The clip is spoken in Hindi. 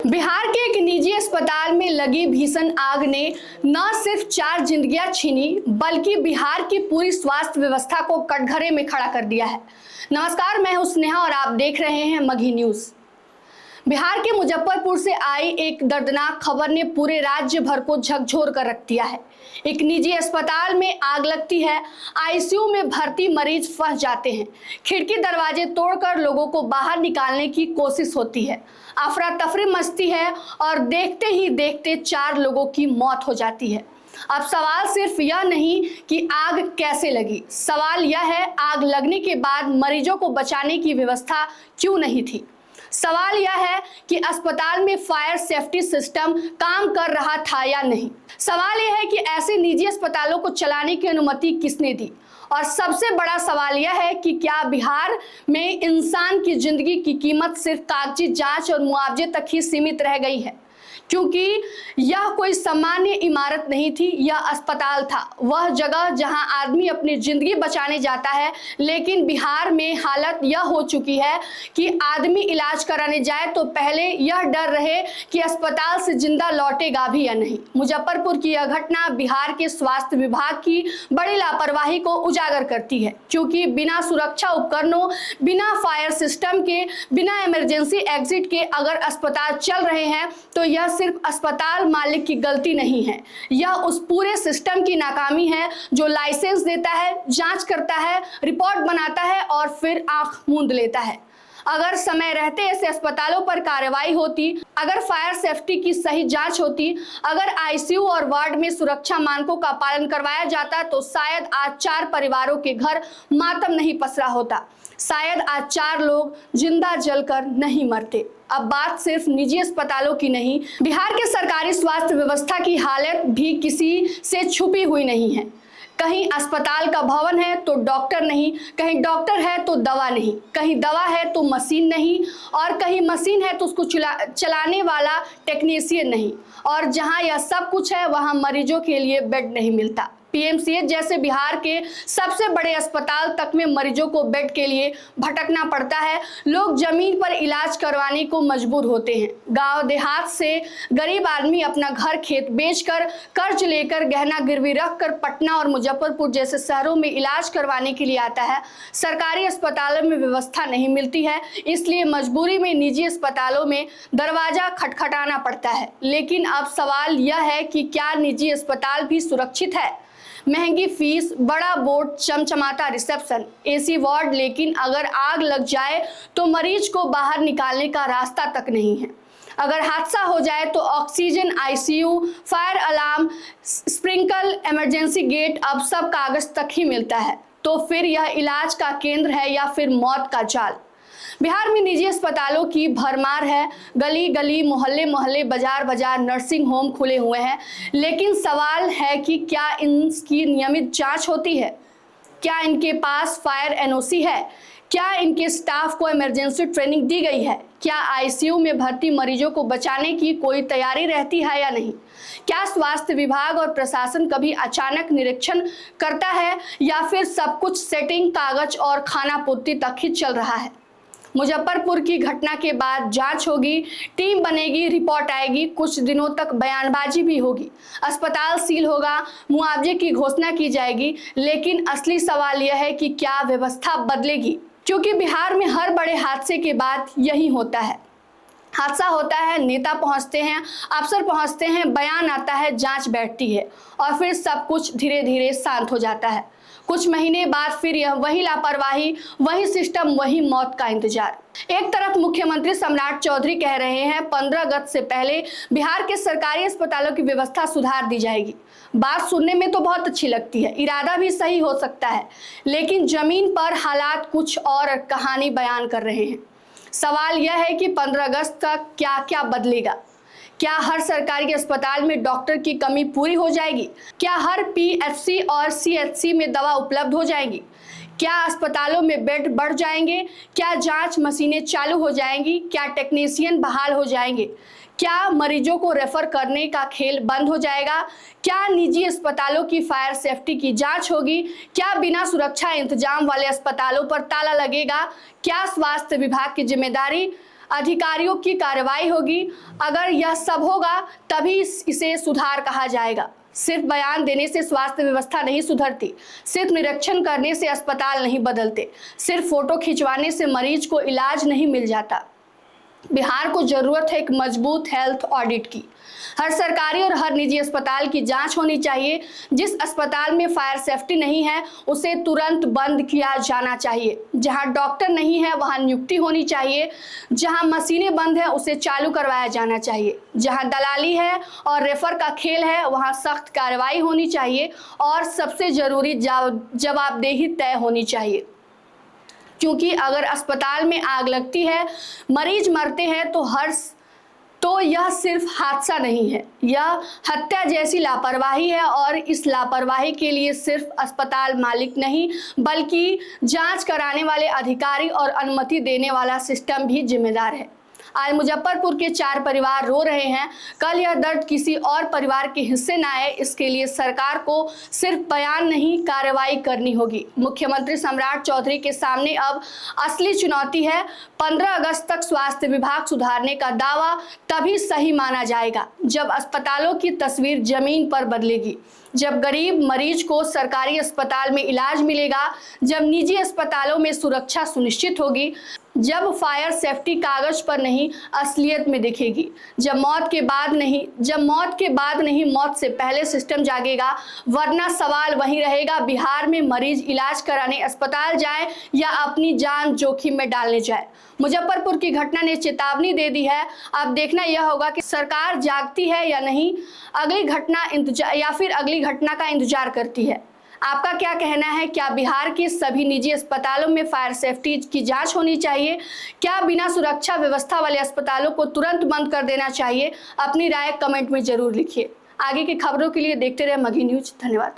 बिहार के एक निजी अस्पताल में लगी भीषण आग ने न सिर्फ 4 जिंदगियां छीनी बल्कि बिहार की पूरी स्वास्थ्य व्यवस्था को कटघरे में खड़ा कर दिया है। नमस्कार, मैं हूं स्नेहा और आप देख रहे हैं मगही न्यूज। बिहार के मुजफ्फरपुर से आई एक दर्दनाक खबर ने पूरे राज्य भर को झकझोर कर रख दिया है। एक निजी अस्पताल में आग लगती है, आईसीयू में भर्ती मरीज फंस जाते हैं, खिड़की दरवाजे तोड़कर लोगों को बाहर निकालने की कोशिश होती है, अफरा तफरी मचती है और देखते ही देखते 4 लोगों की मौत हो जाती है। अब सवाल सिर्फ यह नहीं कि आग कैसे लगी, सवाल यह है आग लगने के बाद मरीजों को बचाने की व्यवस्था क्यों नहीं थी। सवाल यह है कि अस्पताल में फायर सेफ्टी सिस्टम काम कर रहा था या नहीं। सवाल यह है कि ऐसे निजी अस्पतालों को चलाने की अनुमति किसने दी। और सबसे बड़ा सवाल यह है कि क्या बिहार में इंसान की जिंदगी की कीमत सिर्फ कागजी जांच और मुआवजे तक ही सीमित रह गई है, क्योंकि यह कोई सामान्य इमारत नहीं थी, यह अस्पताल था, वह जगह जहां आदमी अपनी जिंदगी बचाने जाता है। लेकिन बिहार में हालत यह हो चुकी है कि आदमी इलाज कराने जाए तो पहले यह डर रहे कि अस्पताल से जिंदा लौटेगा भी या नहीं। मुजफ्फरपुर की यह घटना बिहार के स्वास्थ्य विभाग की बड़ी लापरवाही को उजागर करती है, क्योंकि बिना सुरक्षा उपकरणों, बिना फायर सिस्टम के, बिना इमरजेंसी एग्जिट के अगर अस्पताल चल रहे हैं तो यह सिर्फ अस्पताल मालिक की गलती नहीं है, यह उस पूरे सिस्टम की नाकामी है जो लाइसेंस देता है, जांच करता है, रिपोर्ट बनाता है और फिर आंख मूंद लेता है। अगर समय रहते ऐसे अस्पतालों पर कार्रवाई होती, अगर फायर सेफ्टी की सही जांच होती, अगर आईसीयू और वार्ड में सुरक्षा मानकों का पालन करवाया जाता तो शायद आज 4 परिवारों के घर मातम नहीं पसरा होता, शायद आज 4 लोग जिंदा जलकर नहीं मरते। अब बात सिर्फ निजी अस्पतालों की नहीं, बिहार के सरकारी स्वास्थ्य व्यवस्था की हालत भी किसी से छुपी हुई नहीं है। कहीं अस्पताल का भवन है तो डॉक्टर नहीं, कहीं डॉक्टर है तो दवा नहीं, कहीं दवा है तो मशीन नहीं, और कहीं मशीन है तो उसको चलाने वाला टेक्नीशियन नहीं। और जहां यह सब कुछ है वहां मरीजों के लिए बेड नहीं मिलता। पीएमसीएच जैसे बिहार के सबसे बड़े अस्पताल तक में मरीजों को बेड के लिए भटकना पड़ता है। लोग जमीन पर इलाज करवाने को मजबूर होते हैं। गांव देहात से गरीब आदमी अपना घर खेत बेचकर, कर्ज लेकर, गहना गिरवी रखकर पटना और मुजफ्फरपुर जैसे शहरों में इलाज करवाने के लिए आता है। सरकारी अस्पतालों में व्यवस्था नहीं मिलती है, इसलिए मजबूरी में निजी अस्पतालों में दरवाजा खटखटाना पड़ता है। लेकिन अब सवाल यह है कि क्या निजी अस्पताल भी सुरक्षित है? महंगी फीस, बड़ा बोर्ड, चमचमाता रिसेप्शन, एसी वार्ड, लेकिन अगर आग लग जाए तो मरीज को बाहर निकालने का रास्ता तक नहीं है। अगर हादसा हो जाए तो oxygen, ICU, fire alarm, sprinkle, emergency gate, अब सब कागज तक ही मिलता है। तो फिर यह इलाज का केंद्र है या फिर मौत का जाल? बिहार में निजी अस्पतालों की भरमार है, गली गली, मोहल्ले मोहल्ले, बाजार बाजार, नर्सिंग होम खुले हुए हैं। लेकिन सवाल है कि क्या इनकी नियमित जांच होती है? क्या इनके पास फायर एनओसी है? क्या इनके स्टाफ को इमरजेंसी ट्रेनिंग दी गई है? क्या आईसीयू में भर्ती मरीजों को बचाने की कोई तैयारी रहती है या नहीं? क्या स्वास्थ्य विभाग और प्रशासन कभी अचानक निरीक्षण करता है या फिर सब कुछ सेटिंग, कागज और खाना पूर्ति तक ही चल रहा है? मुजफ्फरपुर की घटना के बाद जांच होगी, टीम बनेगी, रिपोर्ट आएगी, कुछ दिनों तक बयानबाजी भी होगी, अस्पताल सील होगा, मुआवजे की घोषणा की जाएगी। लेकिन असली सवाल यह है कि क्या व्यवस्था बदलेगी? क्योंकि बिहार में हर बड़े हादसे के बाद यही होता है। हादसा होता है, नेता पहुंचते हैं, अफसर पहुंचते हैं, बयान आता है, जांच बैठती है और फिर सब कुछ धीरे धीरे शांत हो जाता है। कुछ महीने बाद फिर यह वही लापरवाही, वही सिस्टम, वही मौत का इंतजार। एक तरफ मुख्यमंत्री सम्राट चौधरी कह रहे हैं 15 अगस्त से पहले बिहार के सरकारी अस्पतालों की व्यवस्था सुधार दी जाएगी। बात सुनने में तो बहुत अच्छी लगती है, इरादा भी सही हो सकता है, लेकिन जमीन पर हालात कुछ और कहानी बयान कर रहे हैं। सवाल यह है कि 15 अगस्त तक क्या क्या बदलेगा? क्या हर सरकारी अस्पताल में डॉक्टर की कमी पूरी हो जाएगी? क्या हर पीएचसी और सीएचसी में दवा उपलब्ध हो जाएगी? क्या अस्पतालों में बेड बढ़ जाएंगे? क्या जांच मशीनें चालू हो जाएंगी? क्या टेक्नीशियन बहाल हो जाएंगे? क्या मरीजों को रेफर करने का खेल बंद हो जाएगा? क्या निजी अस्पतालों की फायर सेफ्टी की जांच होगी? क्या बिना सुरक्षा इंतजाम वाले अस्पतालों पर ताला लगेगा? क्या स्वास्थ्य विभाग की जिम्मेदारी अधिकारियों की कार्रवाई होगी। अगर यह सब होगा तभी इसे सुधार कहा जाएगा। सिर्फ बयान देने से स्वास्थ्य व्यवस्था नहीं सुधरती, सिर्फ निरीक्षण करने से अस्पताल नहीं बदलते, सिर्फ फोटो खिंचवाने से मरीज को इलाज नहीं मिल जाता। बिहार को जरूरत है एक मजबूत हेल्थ ऑडिट की। हर सरकारी और हर निजी अस्पताल की जांच होनी चाहिए। जिस अस्पताल में फायर सेफ्टी नहीं है उसे तुरंत बंद किया जाना चाहिए। जहां डॉक्टर नहीं है वहां नियुक्ति होनी चाहिए। जहां मशीनें बंद है उसे चालू करवाया जाना चाहिए। जहां दलाली है और रेफर का खेल है वहां सख्त कार्रवाई होनी चाहिए और सबसे जरूरी जवाबदेही तय होनी चाहिए। क्योंकि अगर अस्पताल में आग लगती है, मरीज मरते हैं तो यह सिर्फ हादसा नहीं है, यह हत्या जैसी लापरवाही है। और इस लापरवाही के लिए सिर्फ अस्पताल मालिक नहीं बल्कि जांच कराने वाले अधिकारी और अनुमति देने वाला सिस्टम भी जिम्मेदार है। आज मुजफ्फरपुर के 4 परिवार रो रहे हैं। कल यह दर्द किसी और परिवार के हिस्से न आए, इसके लिए सरकार को सिर्फ बयान नहीं कार्रवाई करनी होगी। मुख्यमंत्री सम्राट चौधरी के सामने अब असली चुनौती है। 15 अगस्त तक स्वास्थ्य विभाग सुधारने का दावा तभी सही माना जाएगा जब अस्पतालों की तस्वीर जमीन पर बदलेगी, जब गरीब मरीज को सरकारी अस्पताल में इलाज मिलेगा, जब निजी अस्पतालों में सुरक्षा सुनिश्चित होगी, जब फायर सेफ्टी कागज पर नहीं असलियत में दिखेगी, जब मौत के बाद नहीं मौत से पहले सिस्टम जागेगा। वरना सवाल वही रहेगा, बिहार में मरीज इलाज कराने अस्पताल जाए या अपनी जान जोखिम में डालने जाए। मुजफ्फरपुर की घटना ने चेतावनी दे दी है। अब देखना यह होगा कि सरकार जागती है या नहीं, अगली घटना का इंतजार करती है। आपका क्या कहना है? क्या बिहार के सभी निजी अस्पतालों में फायर सेफ्टी की जांच होनी चाहिए? क्या बिना सुरक्षा व्यवस्था वाले अस्पतालों को तुरंत बंद कर देना चाहिए? अपनी राय कमेंट में जरूर लिखिए। आगे की खबरों के लिए देखते रहे मगही न्यूज। धन्यवाद।